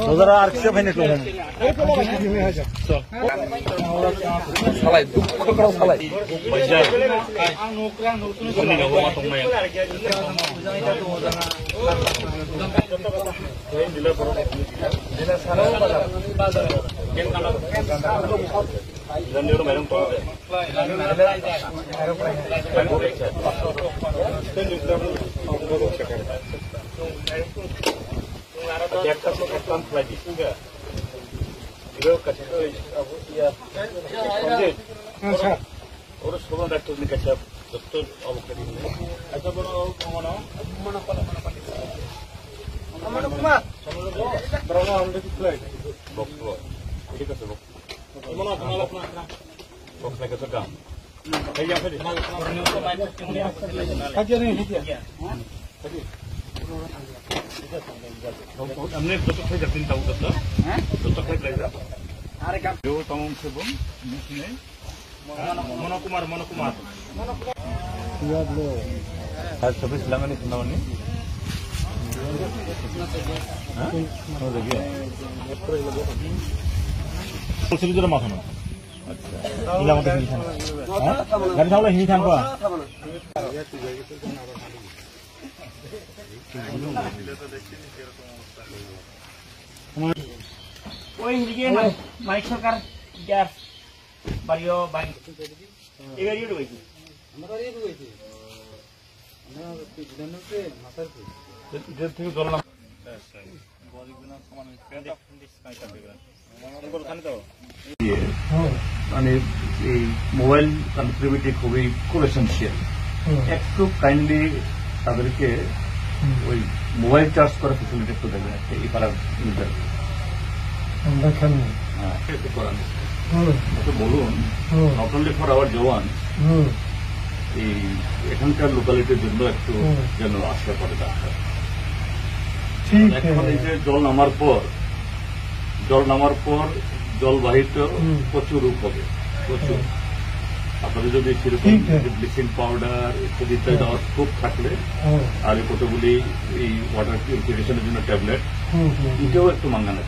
Saudara arkadaşlar beni tuğum. Salay, duk salay. Bajar. Ini nggak mau matang ya. Dan dia orang tuh. Lagi enggak. Itu kasih aku ya. Urus semua dokter ni kasih dokter awak tadi. Ada mana? Mana kumar? Berapa orang di flight? Box. Ini kasih box. Mana? Box nak kasih kam. Yang tadi. Kajian ini dia. Tadi. हमने तो फिर जब दिन ताऊ करता हैं तो फिर लेगा अरे काम जो तमाम से बोल मुझे मनोकुमार याद लो आज सभी सिलांगा नहीं सुना उन्हें हाँ हो गया तो सिर्फ जरा माखन अच्छा सिलांगा तो हिंदी खान हाँ घर सावला हिंदी खान को ওই দিকে মাইক সরকার গ্যাস বাড়িও বাইক এই গাড়িও ঢুকেছে আমরা গাড়িও ঢুকেছে আমরা জানতে মাথার যে থেকে ধরলাম বডিগুলো সমান মানে এই মোবাইল কানেক্টিভিটি খুবই এসেনশিয়াল একটু কাইন্ডলি তাদেরকে ওই মোবাইল চার্জ করার ফেসিলিটি একটু দেবেন এই পাড়ার বলুন নট অনলি ফর আওয়ার জওয়ান এই এখানকার লোকালিটির জন্য একটু যেন আশা করে দরকার এখন এই যে জল নামার পর জলবাহিত প্রচুর রূপ হবে প্রচুর আপনাদের যদি সেরকম ব্লিচিং পাউডার ইত্যাদি দেওয়ার খুব থাকলে আর কতগুলি এই ওয়াটার পিউরিফিকেশনের জন্য ট্যাবলেট এটাও একটু মাঙ্গানো